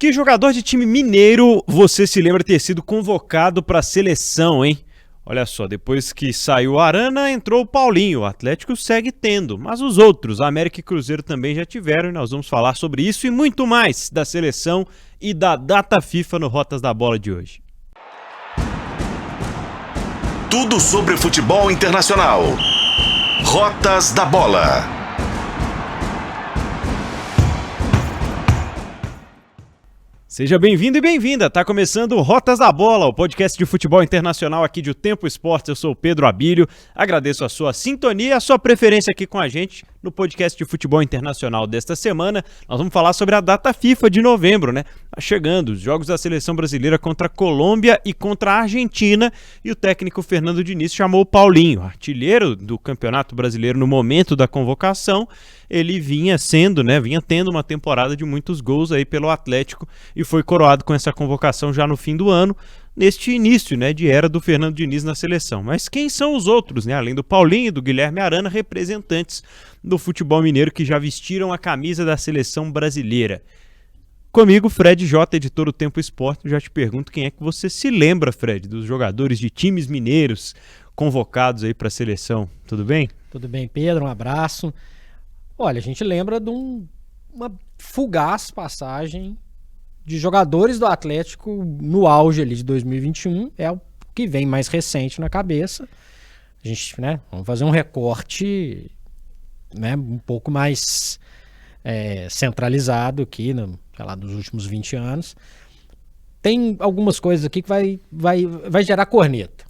Que jogador de time mineiro você se lembra ter sido convocado para a seleção, hein? Olha só, depois que saiu o Arana, entrou o Paulinho. O Atlético segue tendo, mas os outros, América e Cruzeiro também já tiveram, e nós vamos falar sobre isso e muito mais da seleção e da data FIFA no Rotas da Bola de hoje. Tudo sobre futebol internacional. Rotas da Bola. Seja bem-vindo e bem-vinda, tá começando o Rotas da Bola, o podcast de futebol internacional aqui de O Tempo Esportes. Eu sou o Pedro Abílio, agradeço a sua sintonia e a sua preferência aqui com a gente no podcast de futebol internacional desta semana. Nós vamos falar sobre a data FIFA de novembro, né? Tá chegando os jogos da seleção brasileira contra a Colômbia e contra a Argentina, e o técnico Fernando Diniz chamou o Paulinho, artilheiro do Campeonato Brasileiro no momento da convocação. Ele vinha tendo uma temporada de muitos gols aí pelo Atlético e foi coroado com essa convocação já no fim do ano, neste início, né, de era do Fernando Diniz na seleção. Mas quem são os outros, né, além do Paulinho e do Guilherme Arana, representantes do futebol mineiro que já vestiram a camisa da seleção brasileira? Comigo, Fred J, editor do Tempo Esporte. Eu já te pergunto quem é que você se lembra, Fred, dos jogadores de times mineiros convocados aí para a seleção. Tudo bem? Tudo bem, Pedro, um abraço. Olha, a gente lembra de uma fugaz passagem de jogadores do Atlético no auge ali de 2021, é o que vem mais recente na cabeça. A gente, vamos fazer um recorte, um pouco mais centralizado aqui, nos últimos 20 anos. Tem algumas coisas aqui que vai gerar corneta.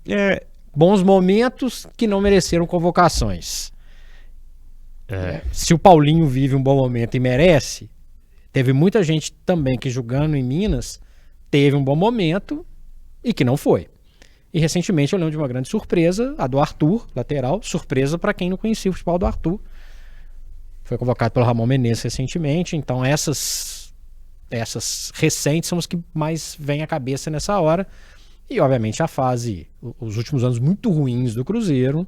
Bons momentos que não mereceram convocações. Se o Paulinho vive um bom momento e merece, teve muita gente também que jogando em Minas teve um bom momento e que não foi. E recentemente eu lembro de uma grande surpresa, a do Arthur, lateral, surpresa para quem não conhecia o futebol do Arthur. Foi convocado pelo Ramon Menezes recentemente, então essas recentes são as que mais vêm à cabeça nessa hora. E obviamente os últimos anos muito ruins do Cruzeiro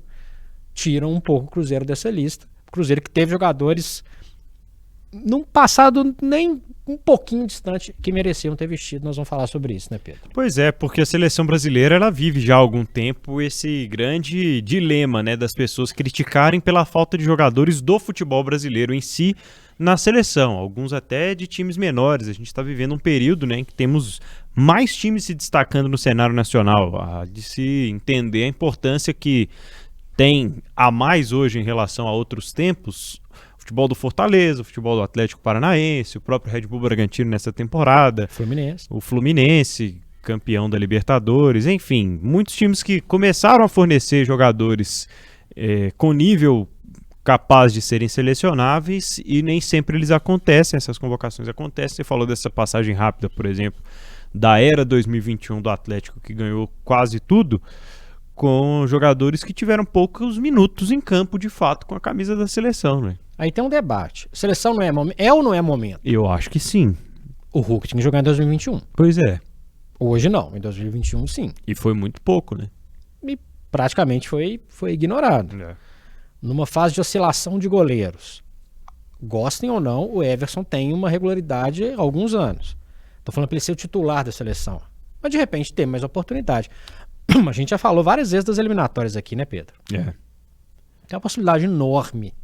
tiram um pouco o Cruzeiro dessa lista. Cruzeiro que teve jogadores num passado nem um pouquinho distante que mereciam ter vestido. Nós vamos falar sobre isso, né, Pedro? Pois é, porque a seleção brasileira ela vive já há algum tempo esse grande dilema, né, das pessoas criticarem pela falta de jogadores do futebol brasileiro em si na seleção, alguns até de times menores. A gente está vivendo um período, né, em que temos mais times se destacando no cenário nacional, de se entender a importância que tem a mais hoje em relação a outros tempos, o futebol do Fortaleza, o futebol do Atlético Paranaense, o próprio Red Bull Bragantino nessa temporada, o Fluminense, campeão da Libertadores, enfim, muitos times que começaram a fornecer jogadores com nível capaz de serem selecionáveis e nem sempre eles acontecem, essas convocações acontecem. Você falou dessa passagem rápida, por exemplo, da era 2021 do Atlético, que ganhou quase tudo, com jogadores que tiveram poucos minutos em campo, de fato, com a camisa da seleção, né? Aí tem um debate. Seleção não é momento? É ou não é momento? Eu acho que sim. O Hulk tinha que jogar em 2021. Pois é. Hoje não, em 2021 sim. E foi muito pouco, né? E praticamente foi ignorado. Numa fase de oscilação de goleiros. Gostem ou não, o Everson tem uma regularidade há alguns anos. Tô falando para ele ser o titular da seleção. Mas de repente tem mais oportunidade. A gente já falou várias vezes das eliminatórias aqui, né, Pedro? Tem uma possibilidade enorme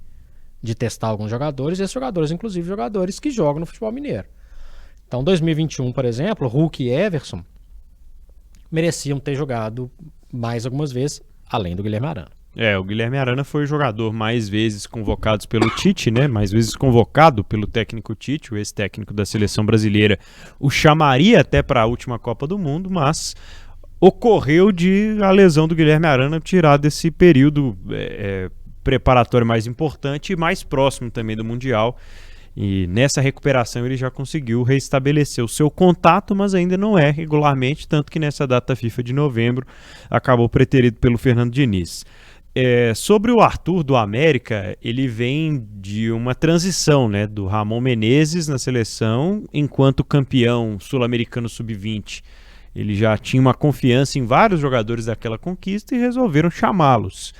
de testar alguns jogadores, e esses jogadores, inclusive jogadores que jogam no futebol mineiro. Então, 2021, por exemplo, Hulk e Everson mereciam ter jogado mais algumas vezes, além do Guilherme Arana. O Guilherme Arana foi o jogador mais vezes convocado pelo Tite, né? Mais vezes convocado pelo técnico Tite, o ex-técnico da seleção brasileira. O chamaria até para a última Copa do Mundo, mas ocorreu de a lesão do Guilherme Arana tirar desse período preparatório mais importante e mais próximo também do Mundial. E nessa recuperação ele já conseguiu restabelecer o seu contato, mas ainda não é regularmente, tanto que nessa data FIFA de novembro acabou preterido pelo Fernando Diniz. Sobre o Arthur do América, ele vem de uma transição, né, do Ramon Menezes na seleção, enquanto campeão sul-americano sub-20. Ele já tinha uma confiança em vários jogadores daquela conquista e resolveram chamá-los.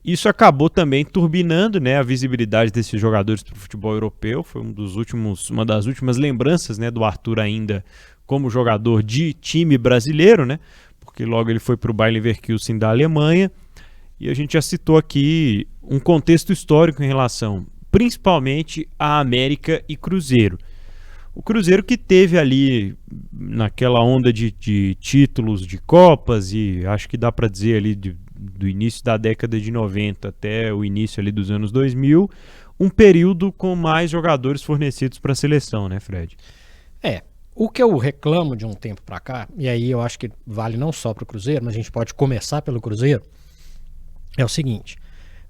isso acabou também turbinando, né, a visibilidade desses jogadores para o futebol europeu. Foi uma das últimas lembranças, né, do Arthur ainda como jogador de time brasileiro, né, porque logo ele foi para o Bayer Leverkusen da Alemanha. E a gente já citou aqui um contexto histórico em relação principalmente a América e Cruzeiro. O Cruzeiro que teve ali naquela onda de títulos de Copas, e acho que dá para dizer ali do início da década de 90 até o início ali dos anos 2000, um período com mais jogadores fornecidos para a seleção, né, Fred? O que eu reclamo de um tempo para cá, e aí eu acho que vale não só para o Cruzeiro, mas a gente pode começar pelo Cruzeiro, é o seguinte: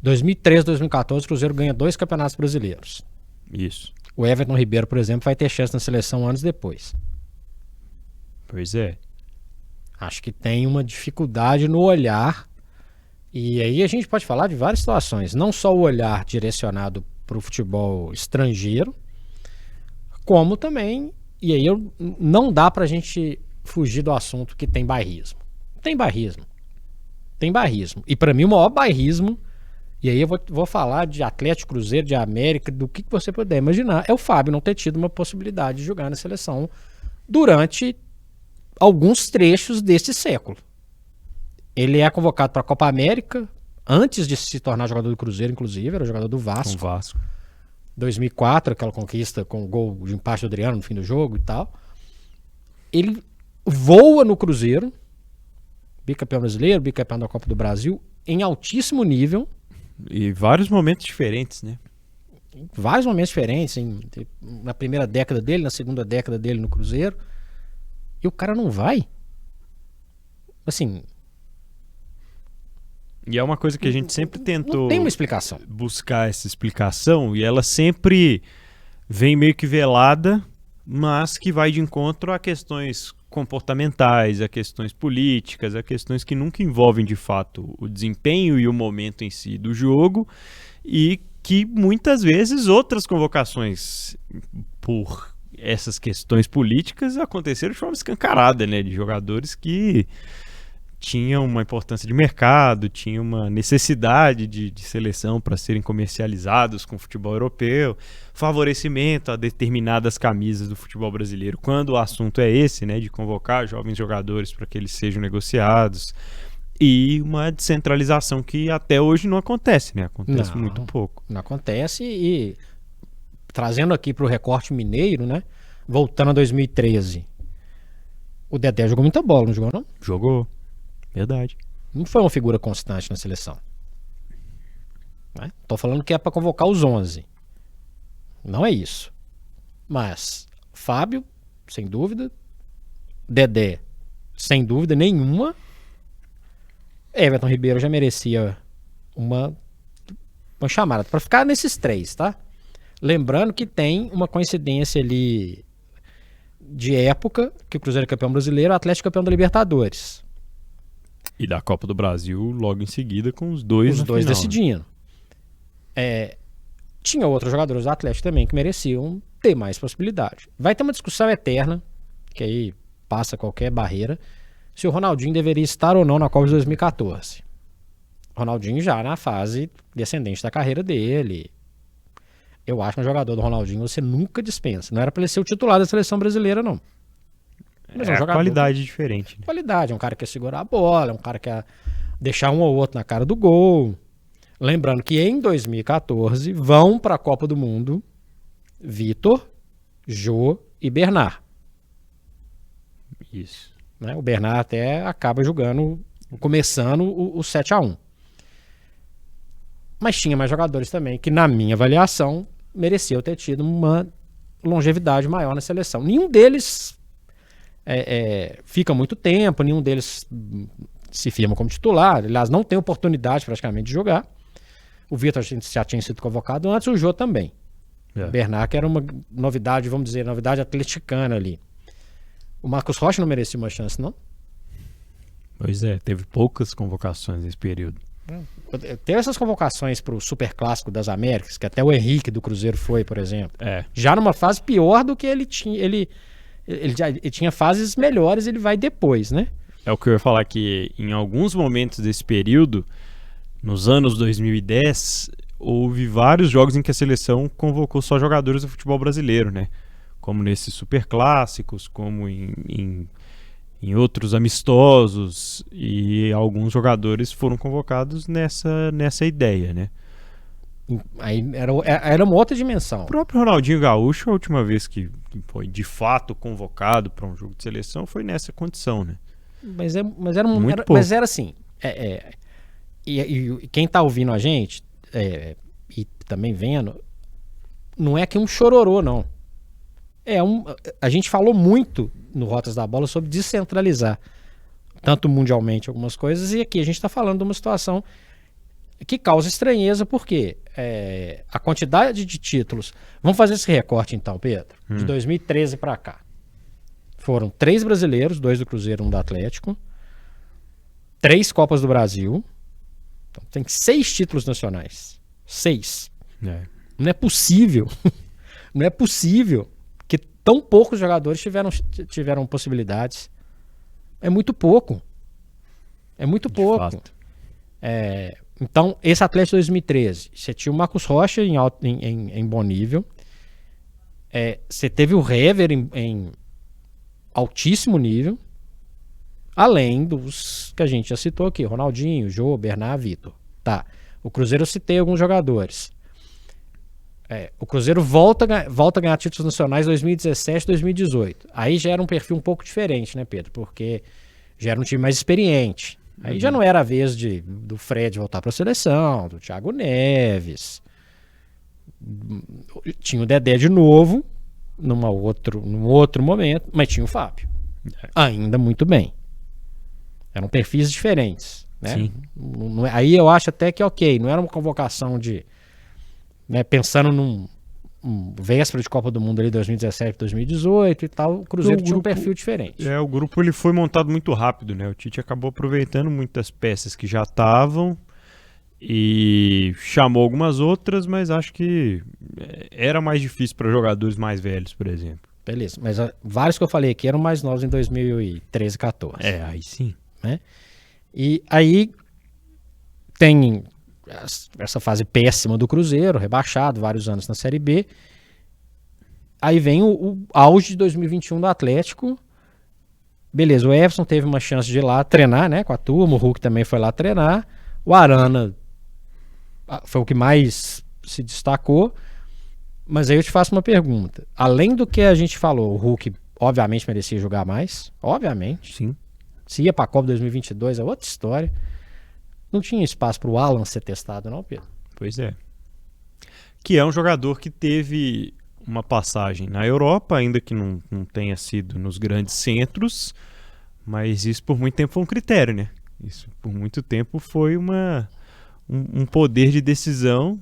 2013, 2014, o Cruzeiro ganha 2 campeonatos brasileiros. Isso. O Everton Ribeiro, por exemplo, vai ter chance na seleção anos depois. Pois é. Acho que tem uma dificuldade no olhar, e aí a gente pode falar de várias situações, não só o olhar direcionado para o futebol estrangeiro, como também, e aí não dá pra gente fugir do assunto que tem bairrismo. Tem bairrismo. E pra mim o maior bairrismo, e aí eu vou falar de Atlético, Cruzeiro, de América, do que você puder imaginar, é o Fábio não ter tido uma possibilidade de jogar na seleção durante alguns trechos desse século. Ele é convocado para a Copa América, antes de se tornar jogador do Cruzeiro, inclusive, era jogador do Vasco. Com o Vasco. 2004, aquela conquista com o gol de empate do Adriano no fim do jogo e tal. Ele voa no Cruzeiro, bicampeão brasileiro, bicampeão da Copa do Brasil, em altíssimo nível. E vários momentos diferentes, né? Vários momentos diferentes, na primeira década dele, na segunda década dele no Cruzeiro. E o cara não vai? Assim... E é uma coisa que a gente sempre tentou... Não tem uma explicação. Buscar essa explicação, e ela sempre vem meio que velada, mas que vai de encontro a questões comportamentais, a questões políticas, a questões que nunca envolvem de fato o desempenho e o momento em si do jogo, e que muitas vezes outras convocações por essas questões políticas aconteceram de forma escancarada, né, de jogadores que tinham uma importância de mercado, tinham uma necessidade de seleção para serem comercializados com o futebol europeu, favorecimento a determinadas camisas do futebol brasileiro, quando o assunto é esse, né, de convocar jovens jogadores para que eles sejam negociados, e uma descentralização que até hoje não acontece, né? Acontece muito pouco. Não acontece, e trazendo aqui para o recorte mineiro, né, voltando a 2013, o Dedé jogou muita bola, não jogou não? Jogou. Verdade. Não foi uma figura constante na seleção. Né? Tô falando que é para convocar os 11. Não é isso. Mas Fábio, sem dúvida. Dedé, sem dúvida nenhuma. Everton Ribeiro já merecia uma chamada. Para ficar nesses 3, tá? Lembrando que tem uma coincidência ali de época, que o Cruzeiro é campeão brasileiro, o Atlético é campeão da Libertadores. E da Copa do Brasil logo em seguida com os dois decidindo. Tinha outros jogadores do Atlético também que mereciam ter mais possibilidade. Vai ter uma discussão eterna, que aí passa qualquer barreira, se o Ronaldinho deveria estar ou não na Copa de 2014. Ronaldinho já na fase descendente da carreira dele. Eu acho que um jogador do Ronaldinho você nunca dispensa. Não era para ele ser o titular da seleção brasileira, não. Mas é uma qualidade diferente. Né? Qualidade, é um cara que quer segurar a bola, é um cara que quer deixar um ou outro na cara do gol. Lembrando que em 2014 vão para a Copa do Mundo Vitor, Jô e Bernard. Isso. Né? O Bernard até acaba começando o 7-1. Mas tinha mais jogadores também que, na minha avaliação, mereciam ter tido uma longevidade maior na seleção. Nenhum deles fica muito tempo, nenhum deles se firma como titular, aliás, não tem oportunidade praticamente de jogar. O Vitor já tinha sido convocado antes, o Jô também. O Bernard, que era uma novidade, vamos dizer, novidade atleticana ali. O Marcos Rocha não merecia uma chance, não? Pois é, teve poucas convocações nesse período. Teve essas convocações para o Superclássico das Américas, que até o Henrique do Cruzeiro foi, por exemplo. Já numa fase pior do que ele tinha. Ele tinha fases melhores, ele vai depois, né? É o que eu ia falar, que em alguns momentos desse período nos anos 2010, houve vários jogos em que a seleção convocou só jogadores do futebol brasileiro, né? Como nesses superclássicos, como em outros amistosos, e alguns jogadores foram convocados nessa ideia, né? Aí era uma outra dimensão. O próprio Ronaldinho Gaúcho, a última vez que foi de fato convocado para um jogo de seleção, foi nessa condição, né? Mas era assim. E quem tá ouvindo a gente e também vendo, não é que um chororô, não. A gente falou muito no Rotas da Bola sobre descentralizar, tanto mundialmente algumas coisas, e aqui a gente está falando de uma situação que causa estranheza, porque a quantidade de títulos... Vamos fazer esse recorte então, Pedro, de 2013 para cá. Foram 3 brasileiros, 2 do Cruzeiro, 1 do Atlético, 3 Copas do Brasil, então tem 6 títulos nacionais. 6. Não é possível, não é possível que tão poucos jogadores tiveram possibilidades. É muito pouco. É muito pouco. Então, esse Atlético 2013, você tinha o Marcos Rocha em bom nível, você teve o Hever em altíssimo nível, além dos que a gente já citou aqui, Ronaldinho, Jô, Bernard, Vitor. Tá. O Cruzeiro eu citei alguns jogadores. O Cruzeiro volta a ganhar títulos nacionais em 2017, 2018. Aí já era um perfil um pouco diferente, né, Pedro? Porque já era um time mais experiente. Aí já não era a vez do Fred voltar para a seleção, do Thiago Neves. Tinha o Dedé de novo, num outro momento, mas tinha o Fábio. Ainda muito bem. Eram perfis diferentes. Né? Sim. Aí eu acho até que ok, não era uma convocação de... Né, pensando num véspera de Copa do Mundo ali 2017, 2018 e tal, o Cruzeiro tinha um perfil diferente. O grupo ele foi montado muito rápido, né? O Tite acabou aproveitando muitas peças que já estavam e chamou algumas outras, mas acho que era mais difícil para jogadores mais velhos, por exemplo. Beleza, mas vários que eu falei aqui eram mais novos em 2013, 14. Aí sim. Né? E aí tem essa fase péssima do Cruzeiro, rebaixado vários anos na Série B. Aí vem o auge de 2021 do Atlético. Beleza, o Everson teve uma chance de ir lá treinar, né, com a turma, o Hulk também foi lá treinar, o Arana foi o que mais se destacou. Mas aí eu te faço uma pergunta. Além do que a gente falou, o Hulk obviamente merecia jogar mais, obviamente. Sim. Se ia para a Copa 2022 é outra história. Não tinha espaço para o Alan ser testado, não, Pedro? Pois é. Que é um jogador que teve uma passagem na Europa, ainda que não tenha sido nos grandes centros, mas isso por muito tempo foi um critério, né? Isso por muito tempo foi um poder de decisão,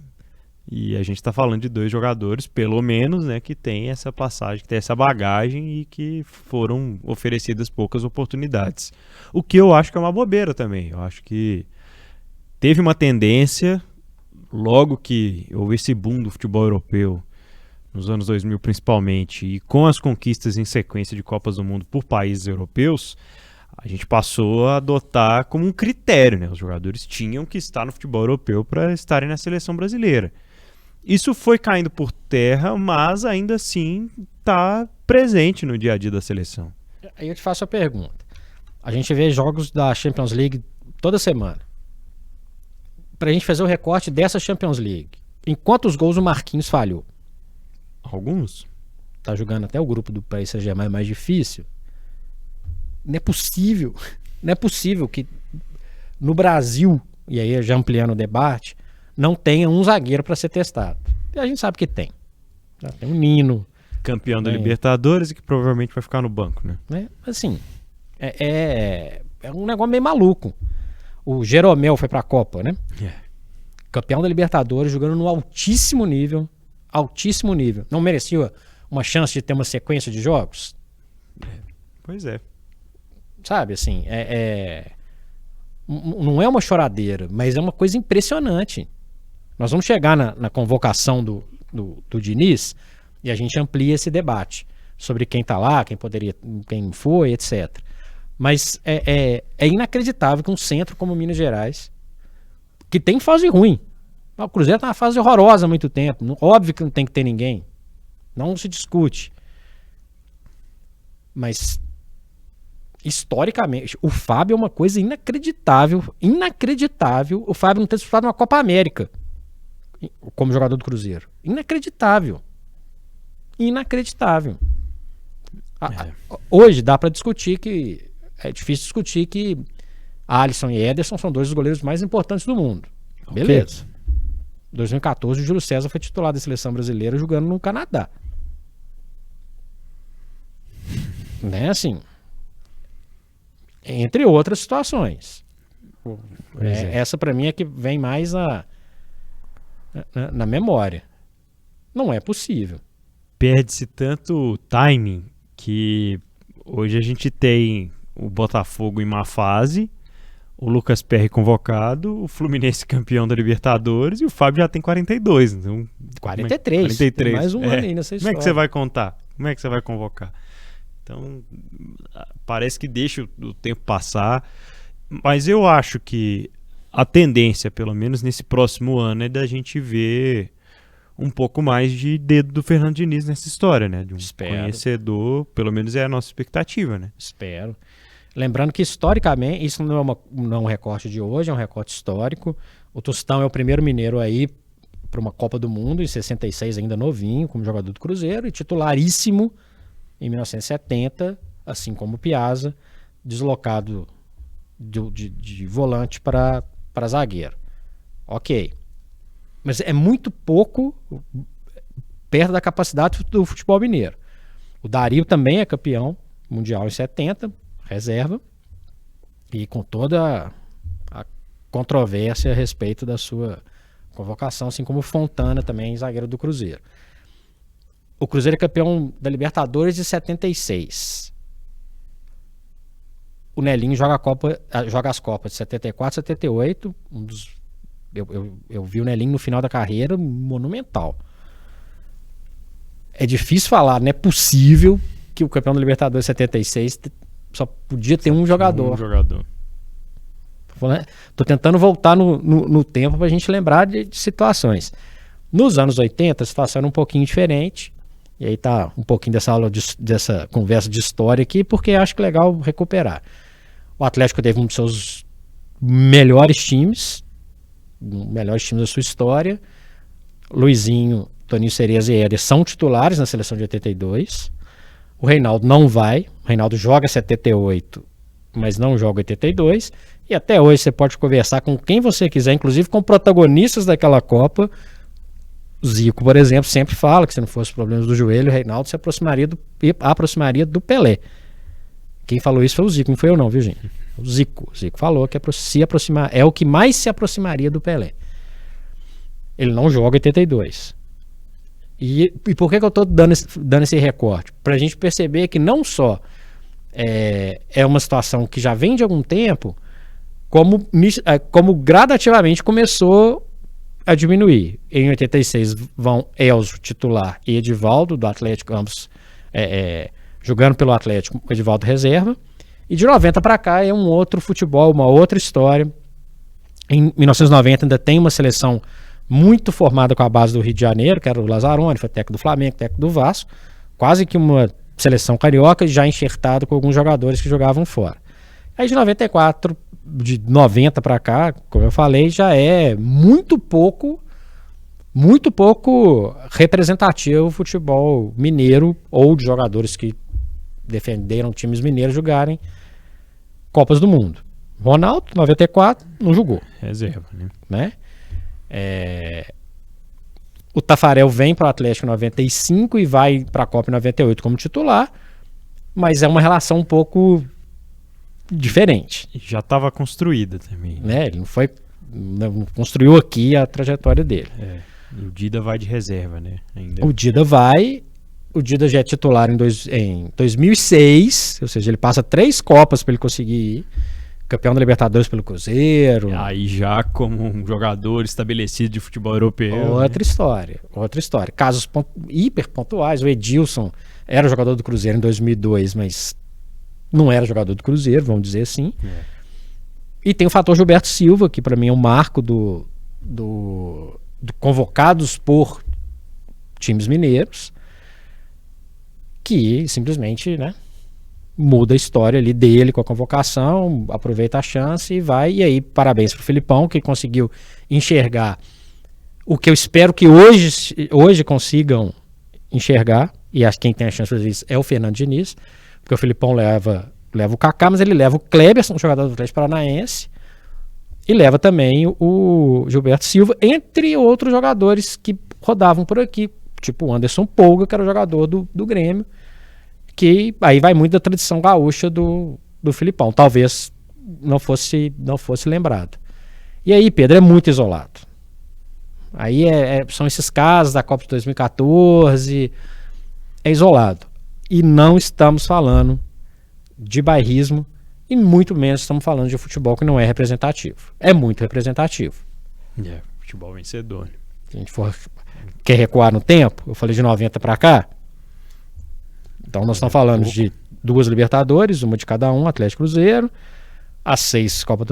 e a gente está falando de 2 jogadores, pelo menos, né, que tem essa passagem, que tem essa bagagem e que foram oferecidas poucas oportunidades. O que eu acho que é uma bobeira também. Eu acho que teve uma tendência, logo que houve esse boom do futebol europeu, nos anos 2000 principalmente, e com as conquistas em sequência de Copas do Mundo por países europeus, a gente passou a adotar como um critério, né? Os jogadores tinham que estar no futebol europeu para estarem na seleção brasileira. Isso foi caindo por terra, mas ainda assim está presente no dia a dia da seleção. Aí eu te faço a pergunta. A gente vê jogos da Champions League toda semana. Pra gente fazer o recorte dessa Champions League, em quantos gols o Marquinhos falhou? Alguns. Tá jogando até o grupo do Paris Saint-Germain mais difícil. Não é possível. Não é possível que no Brasil, e aí já ampliando o debate, não tenha um zagueiro para ser testado. E a gente sabe que tem. Tem um Nino. Campeão da Libertadores e que provavelmente vai ficar no banco, né? Assim, é um negócio meio maluco. O Jeromel foi pra Copa, né? Campeão da Libertadores, jogando no altíssimo nível. Altíssimo nível. Não merecia uma chance de ter uma sequência de jogos? Pois é. Sabe, assim, não é uma choradeira, mas é uma coisa impressionante. Nós vamos chegar na convocação do Diniz e a gente amplia esse debate sobre quem tá lá, quem foi, etc. Mas é inacreditável que um centro como Minas Gerais, que tem fase ruim. O Cruzeiro tá numa fase horrorosa há muito tempo. Óbvio que não tem que ter ninguém. Não se discute. Mas, historicamente, o Fábio é uma coisa inacreditável. Inacreditável o Fábio não ter disputado uma Copa América como jogador do Cruzeiro. Inacreditável. Inacreditável. Hoje dá pra discutir que... É difícil discutir que Alisson e Ederson são dois dos goleiros mais importantes do mundo. Beleza. 2014, o Júlio César foi titular da seleção brasileira jogando no Canadá. Né, assim. Entre outras situações. Essa pra mim é que vem mais na memória. Não é possível. Perde-se tanto timing que hoje a gente tem o Botafogo em má fase, o Lucas Perry convocado, o Fluminense campeão da Libertadores e o Fábio já tem 42. Então, 43. 43. Tem mais um ano aí nessa Como história. é que você vai contar? Como é que você vai convocar? Então, parece que deixa o tempo passar, mas eu acho que a tendência, pelo menos nesse próximo ano, é da gente ver um pouco mais de dedo do Fernando Diniz nessa história, né? De um conhecedor, pelo menos é a nossa expectativa, né? Espero. Lembrando que, historicamente, isso não é um recorte de hoje, é um recorte histórico. O Tostão é o primeiro mineiro aí para uma Copa do Mundo, em 66, ainda novinho, como jogador do Cruzeiro, e titularíssimo em 1970, assim como o Piazza, deslocado de volante para zagueiro. Ok. Mas é muito pouco perto da capacidade do futebol mineiro. O Dario também é campeão mundial em 70, reserva, e com toda a controvérsia a respeito da sua convocação, assim como o Fontana também, zagueiro do Cruzeiro. O Cruzeiro é campeão da Libertadores de 76. O Nelinho joga as Copas de 74 e 78. Eu vi o Nelinho no final da carreira monumental. É difícil falar, não é possível que o campeão da Libertadores de 76 só podia ter um jogador. Tô tentando voltar no tempo pra gente lembrar de situações. Nos anos 80, a situação era um pouquinho diferente. E aí tá um pouquinho dessa aula, dessa conversa de história aqui, porque acho que é legal recuperar. O Atlético teve um dos seus melhores times da sua história. Luizinho, Toninho Cereza e Éder são titulares na seleção de 82. O Reinaldo não vai. O Reinaldo joga 78, mas não joga 82. E até hoje você pode conversar com quem você quiser, inclusive com protagonistas daquela Copa. O Zico, por exemplo, sempre fala que se não fosse problemas do joelho, o Reinaldo se aproximaria do Pelé. Quem falou isso foi o Zico, não foi eu não, viu, gente? O Zico falou que é o que mais se aproximaria do Pelé. Ele não joga 82. E por que eu estou dando esse recorte? Para a gente perceber que não só é uma situação que já vem de algum tempo, como gradativamente começou a diminuir. Em 86 vão Elzo, titular, e Edivaldo, do Atlético, ambos jogando pelo Atlético, Edivaldo reserva. E de 90 para cá é um outro futebol, uma outra história. Em 1990 ainda tem uma seleção muito formada com a base do Rio de Janeiro, que era o Lazzaroni, foi técnico do Flamengo, técnico do Vasco, quase que uma seleção carioca, já enxertado com alguns jogadores que jogavam fora. Aí de 94, de 90 para cá, como eu falei, já é muito pouco representativo o futebol mineiro ou de jogadores que defenderam times mineiros jogarem Copas do Mundo. Ronaldo, 94, não jogou. Reserva, né? O Tafarel vem para o Atlético em 95 e vai para a Copa em 98 como titular, mas é uma relação um pouco diferente. Já estava construída também. Né? Ele não construiu aqui a trajetória dele. E o Dida vai de reserva, né? O Dida já é titular em 2006, ou seja, ele passa 3 Copas para ele conseguir ir. Campeão da Libertadores pelo Cruzeiro. E aí já como um jogador estabelecido de futebol europeu. Outra história. Casos hiper pontuais. O Edilson era jogador do Cruzeiro em 2002, mas não era jogador do Cruzeiro, vamos dizer assim. E tem o fator Gilberto Silva, que para mim é um marco do convocados por times mineiros, que simplesmente, né, muda a história ali dele com a convocação, aproveita a chance e vai. E aí, parabéns pro Filipão, que conseguiu enxergar o que eu espero que hoje consigam enxergar, e acho que quem tem a chance de fazer isso é o Fernando Diniz, porque o Filipão leva o Kaká, mas ele leva o Kleberson, jogador do Atlético Paranaense, e leva também o Gilberto Silva, entre outros jogadores que rodavam por aqui, tipo o Anderson Polga, que era o jogador do Grêmio, que aí vai muito da tradição gaúcha do Filipão, talvez não fosse lembrado. E aí, Pedro, é muito isolado. Aí são esses casos da Copa de 2014, é isolado. E não estamos falando de bairrismo, e muito menos estamos falando de futebol que não é representativo. É muito representativo. Futebol vencedor. Se a gente quer recuar no tempo, eu falei de 90 para cá, então nós estamos falando de 2 Libertadores, uma de cada um, Atlético e Cruzeiro, as 6 Copas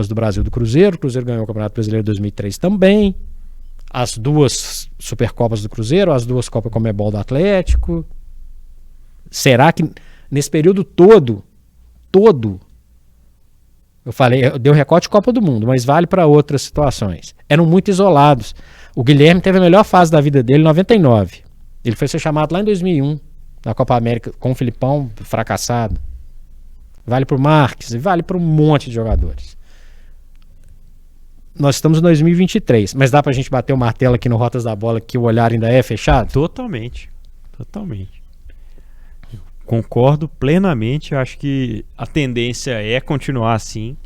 do Brasil do Cruzeiro. O Cruzeiro ganhou o Campeonato Brasileiro em 2003 também, as 2 Supercopas do Cruzeiro, as 2 Copas Conmebol do Atlético. Será que nesse período todo, eu dei um recorte de Copa do Mundo, mas vale para outras situações, eram muito isolados. O Guilherme teve a melhor fase da vida dele em 99. Ele foi ser chamado lá em 2001 na Copa América com o Filipão, fracassado. Vale para o Marques e vale para um monte de jogadores. Nós estamos em 2023, mas dá pra gente bater o martelo aqui no Rotas da Bola que o olhar ainda é fechado? Totalmente. Eu concordo plenamente, eu acho que a tendência é continuar assim.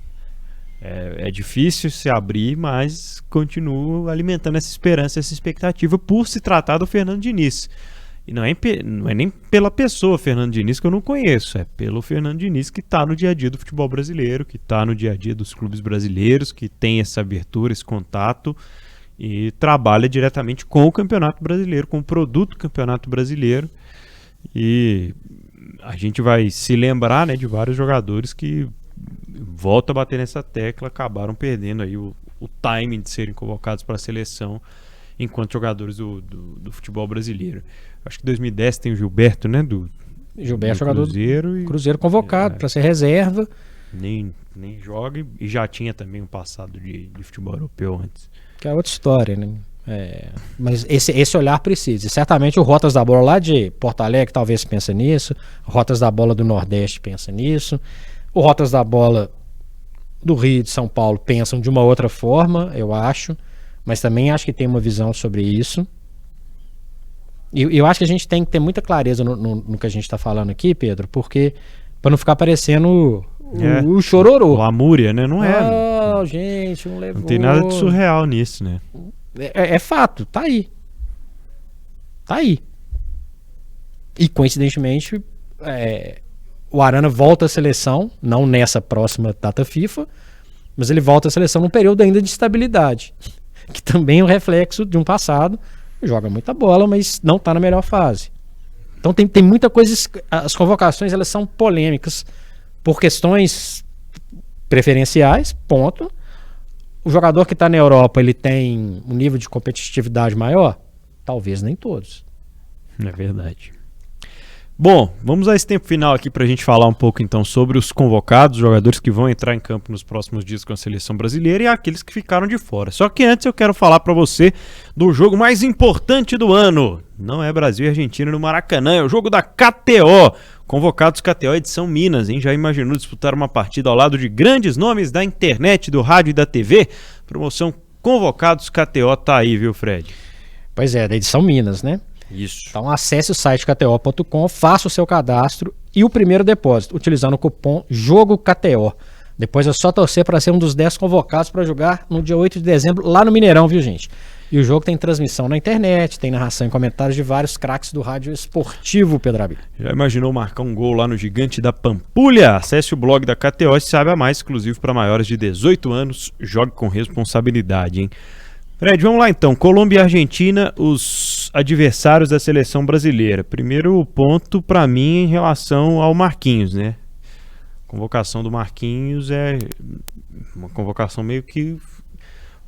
É difícil se abrir, mas continuo alimentando essa esperança, essa expectativa por se tratar do Fernando Diniz. E não é nem pela pessoa Fernando Diniz que eu não conheço, é pelo Fernando Diniz que está no dia a dia do futebol brasileiro, que está no dia a dia dos clubes brasileiros, que tem essa abertura, esse contato e trabalha diretamente com o Campeonato Brasileiro, com o produto do Campeonato Brasileiro. E a gente vai se lembrar, né, de vários jogadores que, volta a bater nessa tecla, acabaram perdendo aí o timing de serem convocados para a seleção enquanto jogadores do futebol brasileiro. Acho que em 2010 tem o Gilberto, né? Gilberto, jogador Cruzeiro. Cruzeiro convocado para ser reserva. Nem joga e já tinha também um passado de futebol europeu antes. Que é outra história, né? Mas esse olhar precisa. E certamente o Rotas da Bola lá de Porto Alegre talvez pensa nisso. O Rotas da Bola do Nordeste pensa nisso. O Rotas da Bola do Rio e de São Paulo pensam de uma outra forma, eu acho. Mas também acho que tem uma visão sobre isso. E eu acho que a gente tem que ter muita clareza no que a gente está falando aqui, Pedro, porque para não ficar parecendo o chororô. O Lamúria, né? Não é. Oh, gente, não levou. Não tem nada de surreal nisso, né? É fato, tá aí. E coincidentemente, o Arana volta à seleção, não nessa próxima data FIFA, mas ele volta à seleção num período ainda de estabilidade, que também é um reflexo de um passado. Joga muita bola, mas não está na melhor fase. Então tem muita coisa. As convocações elas são polêmicas por questões preferenciais, ponto. O jogador que está na Europa, ele tem um nível de competitividade maior? Talvez nem todos. É verdade. Bom, vamos a esse tempo final aqui para a gente falar um pouco então sobre os convocados, os jogadores que vão entrar em campo nos próximos dias com a seleção brasileira e aqueles que ficaram de fora. Só que antes eu quero falar para você do jogo mais importante do ano. Não é Brasil e Argentina no Maracanã, é o jogo da KTO. Convocados KTO edição Minas, hein? Já imaginou disputar uma partida ao lado de grandes nomes da internet, do rádio e da TV? Promoção Convocados KTO tá aí, viu, Fred? Pois é, da edição Minas, né? Isso. Então acesse o site kto.com, faça o seu cadastro e o primeiro depósito, utilizando o cupom JOGOKTO. Depois é só torcer para ser um dos 10 convocados para jogar no dia 8 de dezembro lá no Mineirão, viu, gente? E o jogo tem transmissão na internet, tem narração e comentários de vários craques do rádio esportivo, Pedro Abílio. Já imaginou marcar um gol lá no Gigante da Pampulha? Acesse o blog da KTO e saiba mais, exclusivo para maiores de 18 anos. Jogue com responsabilidade, hein? Fred, vamos lá então. Colômbia e Argentina, os adversários da seleção brasileira. Primeiro ponto para mim em relação ao Marquinhos, né? convocação do Marquinhos é uma convocação meio que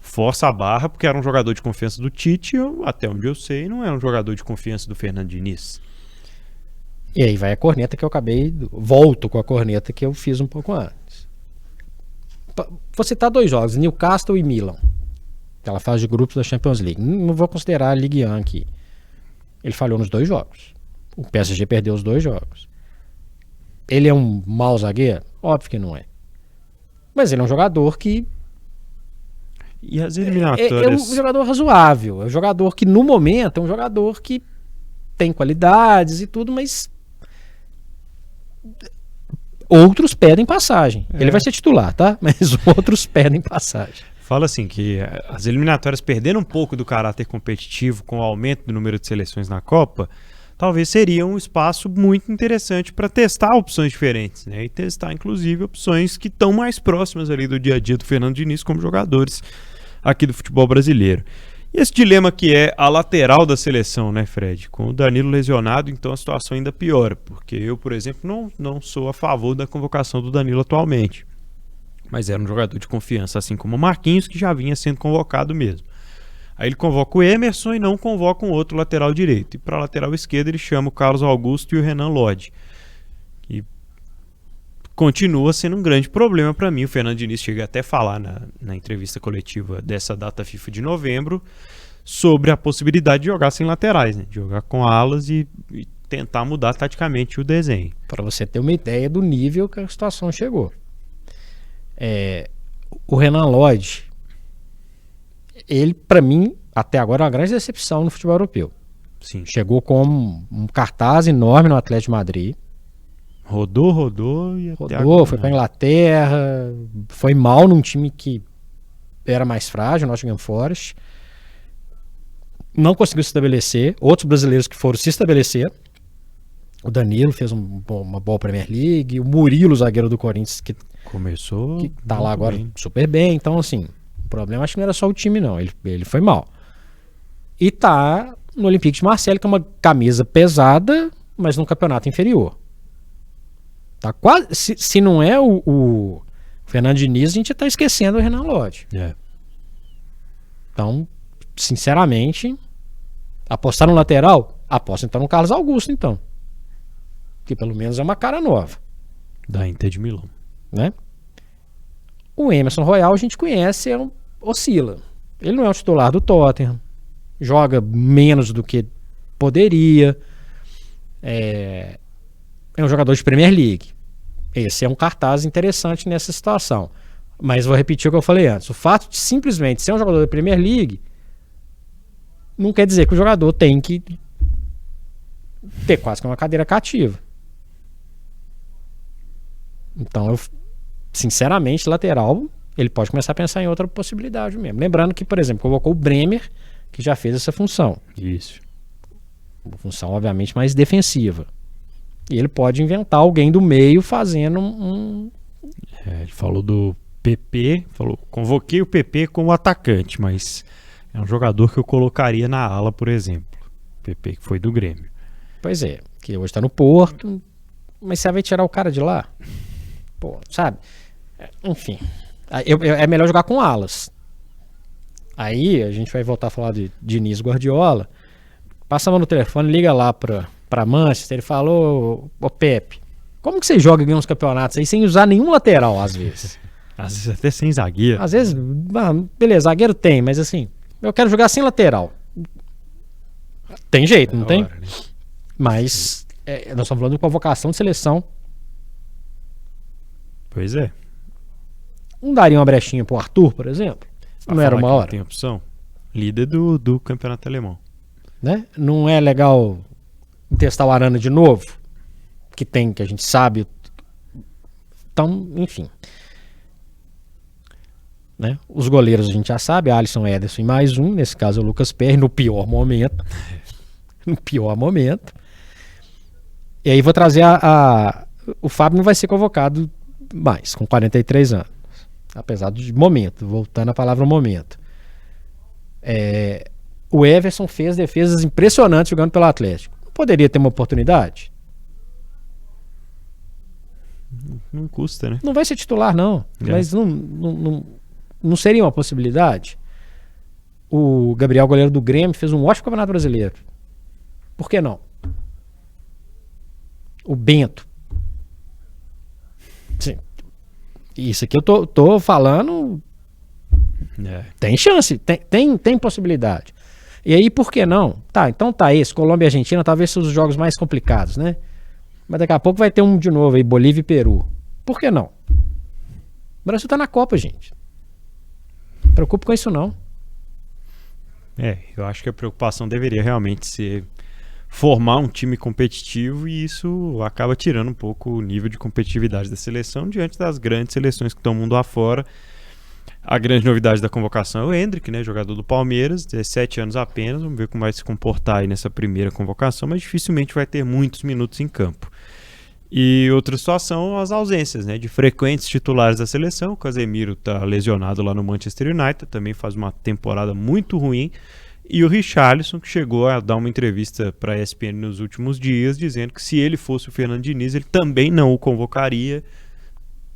força a barra, porque era um jogador de confiança do Tite, até onde eu sei, não era um jogador de confiança do Fernando Diniz. E aí vai a corneta que eu acabei... Volto com a corneta que eu fiz um pouco antes. Vou citar 2 jogos, Newcastle e Milan. Aquela fase de grupos da Champions League. Não vou considerar a Ligue 1 aqui. Ele falhou nos 2 jogos. O PSG perdeu os 2 jogos. Ele é um mau zagueiro? Óbvio que não é. Mas ele é um jogador que... E as eliminatórias... É um jogador razoável. É um jogador que, no momento, é um jogador que tem qualidades e tudo, mas... Outros pedem passagem. Ele vai ser titular, tá? Mas outros pedem passagem. Fala assim que as eliminatórias perdendo um pouco do caráter competitivo com o aumento do número de seleções na Copa, talvez seria um espaço muito interessante para testar opções diferentes, né? E testar, inclusive, opções que estão mais próximas ali do dia a dia do Fernando Diniz como jogadores aqui do futebol brasileiro. E esse dilema que é a lateral da seleção, né, Fred? Com o Danilo lesionado, então a situação ainda piora, porque eu, por exemplo, não sou a favor da convocação do Danilo atualmente. Mas era um jogador de confiança, assim como o Marquinhos, que já vinha sendo convocado mesmo. Aí ele convoca o Emerson e não convoca um outro lateral direito. E para a lateral esquerda ele chama o Carlos Augusto e o Renan Lodge. E continua sendo um grande problema para mim. O Fernando Diniz chega até a falar na entrevista coletiva dessa data FIFA de novembro sobre a possibilidade de jogar sem laterais, né? De jogar com alas e tentar mudar taticamente o desenho. Para você ter uma ideia do nível que a situação chegou. O Renan Lodge, ele, para mim, até agora é uma grande decepção no futebol europeu. Sim. Chegou com um cartaz enorme no Atlético de Madrid. Rodou e até Rodou, agora, foi para Inglaterra, foi mal num time que era mais frágil, o Nottingham Forest. Não conseguiu se estabelecer. Outros brasileiros que foram se estabelecer. O Danilo fez uma boa Premier League. O Murilo, zagueiro do Corinthians, que começou que tá lá agora bem. super bem. Então, assim, o problema acho que não era só o time, não. Ele foi mal. E tá no Olympique de Marseille, que é uma camisa pesada, mas num campeonato inferior. Tá quase, se não é o Fernando Diniz, a gente tá esquecendo o Renan Lodge. Então, sinceramente, apostar no lateral? Aposta então no Carlos Augusto, então. Que pelo menos é uma cara nova. Da Inter de Milão. Né? O Emerson Royal a gente conhece, oscila. Ele não é o titular do Tottenham, joga menos do que poderia, é um jogador de Premier League. Esse é um cartaz interessante nessa situação. Mas vou repetir o que eu falei antes. O fato de simplesmente ser um jogador da Premier League não quer dizer que o jogador tem que ter quase que uma cadeira cativa. Então, sinceramente, lateral, ele pode começar a pensar em outra possibilidade mesmo. Lembrando que, por exemplo, convocou o Bremer, que já fez essa função. Isso. Uma função, obviamente, mais defensiva. E ele pode inventar alguém do meio fazendo Ele falou do PP, convoquei o PP como atacante, mas é um jogador que eu colocaria na ala, por exemplo. PP que foi do Grêmio. Pois é, que hoje está no Porto, mas você vai tirar o cara de lá? Pô, sabe? Enfim, é melhor jogar com alas. Aí a gente vai voltar a falar de Diniz Guardiola. Passa a mão no telefone, liga lá pra Manchester, ele falou: ô Pepe, como que você joga em uns campeonatos aí sem usar nenhum lateral às vezes? Às vezes até sem zagueiro. Às vezes, beleza, zagueiro tem, mas assim, eu quero jogar sem lateral. Tem jeito, não tem? Hora, né? Mas nós estamos falando de convocação de seleção. Pois é. Não daria uma brechinha pro Arthur, por exemplo? Não era uma hora? Tem opção. Líder do campeonato alemão. Né? Não é legal testar o Arana de novo? Que a gente sabe. Então, enfim. Né? Os goleiros a gente já sabe, Alisson, Ederson e mais um, nesse caso o Lucas Perry, no pior momento. No pior momento. E aí vou trazer o Fábio não vai ser convocado mais, com 43 anos. Apesar de momento, voltando à palavra momento. O Everson fez defesas impressionantes jogando pelo Atlético. Não poderia ter uma oportunidade? Não custa, né? Não vai ser titular, não. Mas não seria uma possibilidade? O Gabriel, goleiro do Grêmio, fez um ótimo Campeonato Brasileiro. Por que não? O Bento. Sim. Isso aqui eu tô falando. Tem chance, tem possibilidade. E aí, por que não? Tá, então tá esse, Colômbia e Argentina, talvez sejam os jogos mais complicados, né? Mas daqui a pouco vai ter um de novo aí, Bolívia e Peru. Por que não? O Brasil tá na Copa, gente. Não se preocupe com isso, não. Eu acho que a preocupação deveria realmente ser formar um time competitivo, e isso acaba tirando um pouco o nível de competitividade da seleção diante das grandes seleções que estão mundo afora. A grande novidade da convocação é o Endrick, né, jogador do Palmeiras, 17 anos apenas. Vamos ver como vai se comportar aí nessa primeira convocação, mas dificilmente vai ter muitos minutos em campo. E outra situação, as ausências, né, de frequentes titulares da seleção. O Casemiro está lesionado lá no Manchester United, também faz uma temporada muito ruim. E o Richarlison, que chegou a dar uma entrevista para a ESPN nos últimos dias, dizendo que se ele fosse o Fernando Diniz, ele também não o convocaria.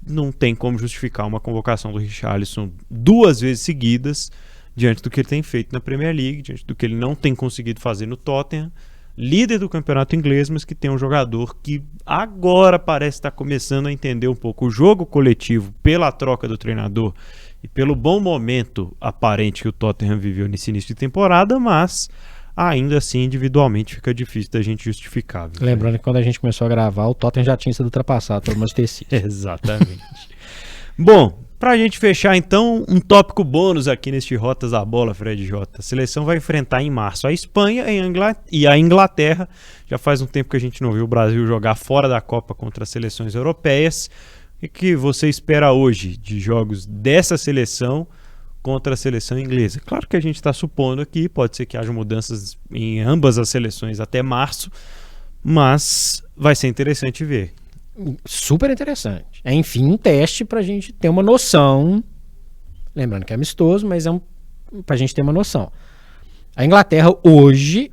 Não tem como justificar uma convocação do Richarlison 2 vezes seguidas, diante do que ele tem feito na Premier League, diante do que ele não tem conseguido fazer no Tottenham, líder do campeonato inglês, mas que tem um jogador que agora parece estar começando a entender um pouco o jogo coletivo pela troca do treinador e pelo bom momento aparente que o Tottenham viveu nesse início de temporada, mas ainda assim individualmente fica difícil da gente justificar. Viu? Lembrando que quando a gente começou a gravar, o Tottenham já tinha sido ultrapassado pelo Manchester City. Exatamente. Bom, pra gente fechar então, um tópico bônus aqui neste Rotas da Bola, Fred Jota. A seleção vai enfrentar em março a Espanha e a Inglaterra. Já faz um tempo que a gente não viu o Brasil jogar fora da Copa contra as seleções europeias. O que você espera hoje de jogos dessa seleção contra a seleção inglesa? Claro que a gente está supondo aqui, pode ser que haja mudanças em ambas as seleções até março, mas vai ser interessante ver. Super interessante. É, enfim, um teste para a gente ter uma noção. Lembrando que é amistoso, mas para a gente ter uma noção. A Inglaterra hoje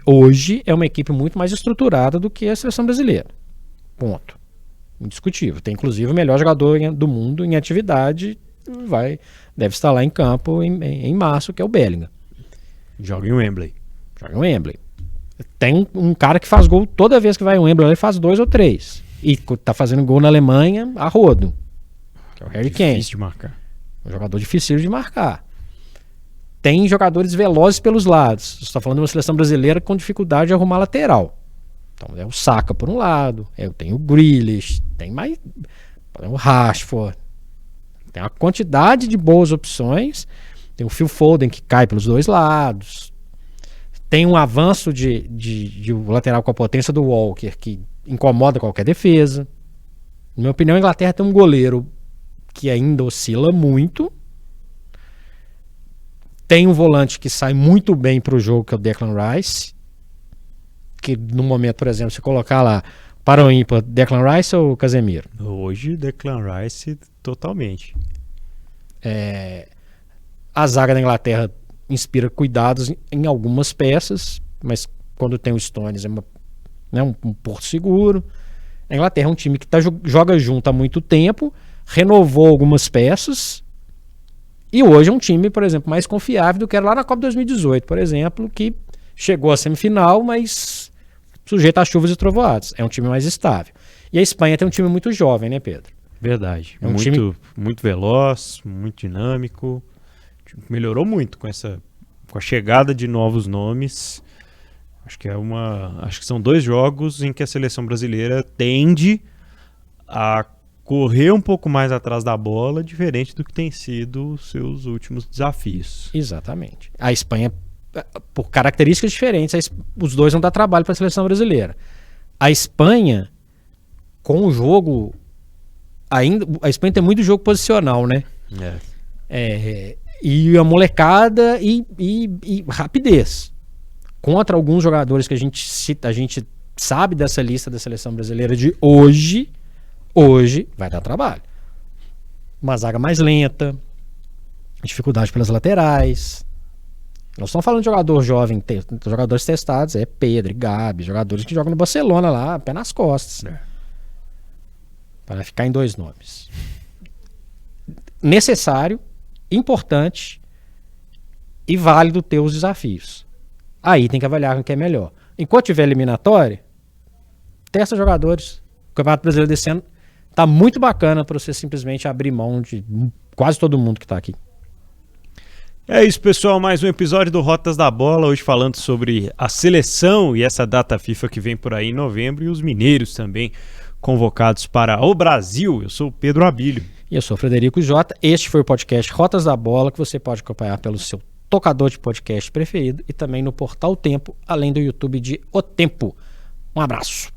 é uma equipe muito mais estruturada do que a seleção brasileira. Ponto. Indiscutível. Tem inclusive o melhor jogador do mundo em atividade. Deve estar lá em campo em março, que é o Bellingham. Joga em Wembley. Tem um cara que faz gol toda vez que vai em Wembley, ele faz 2 ou 3. E tá fazendo gol na Alemanha a rodo, que é o Harry Kane. Difícil de marcar. Um jogador difícil de marcar. Tem jogadores velozes pelos lados. Você está falando de uma seleção brasileira com dificuldade de arrumar lateral. Então é o Saka por um lado, tem o Grealish, tem o Rashford. Tem uma quantidade de boas opções. Tem o Phil Foden que cai pelos 2 lados. Tem um avanço de lateral com a potência do Walker que incomoda qualquer defesa. Na minha opinião, a Inglaterra tem um goleiro que ainda oscila muito. Tem um volante que sai muito bem para o jogo, que é o Declan Rice. Que no momento, por exemplo, se colocar lá para o ímpar, Declan Rice ou Casemiro? Hoje, Declan Rice totalmente. A zaga da Inglaterra inspira cuidados em algumas peças, mas quando tem o Stones é um porto seguro. A Inglaterra é um time que joga junto há muito tempo, renovou algumas peças e hoje é um time, por exemplo, mais confiável do que era lá na Copa 2018, por exemplo, que chegou à semifinal, mas sujeito a chuvas e trovoadas. É um time mais estável. E a Espanha tem um time muito jovem, né, Pedro? Verdade. É um time muito veloz, muito dinâmico. Melhorou muito com a chegada de novos nomes. Acho que são 2 jogos em que a seleção brasileira tende a correr um pouco mais atrás da bola, diferente do que tem sido os seus últimos desafios. Exatamente. A Espanha, por características diferentes, os dois vão dar trabalho para a seleção brasileira. A Espanha, com o jogo, a Espanha tem muito jogo posicional, né? E a molecada e rapidez. Contra alguns jogadores que a gente sabe dessa lista da seleção brasileira de hoje vai dar trabalho. Uma zaga mais lenta, dificuldade pelas laterais. Nós estamos falando de jogador jovem, jogadores testados, Pedro, Gabi, jogadores que jogam no Barcelona lá, pé nas costas. Para ficar em 2 nomes. Necessário, importante e válido ter os desafios. Aí tem que avaliar o que é melhor. Enquanto tiver eliminatória, testa jogadores. O Campeonato Brasileiro desse ano tá muito bacana para você simplesmente abrir mão de quase todo mundo que tá aqui. É isso, pessoal, mais um episódio do Rotas da Bola, hoje falando sobre a seleção e essa data FIFA que vem por aí em novembro e os mineiros também convocados para o Brasil. Eu sou o Pedro Abílio. E eu sou o Frederico Jota. Este foi o podcast Rotas da Bola, que você pode acompanhar pelo seu tocador de podcast preferido e também no portal Tempo, além do YouTube de O Tempo. Um abraço.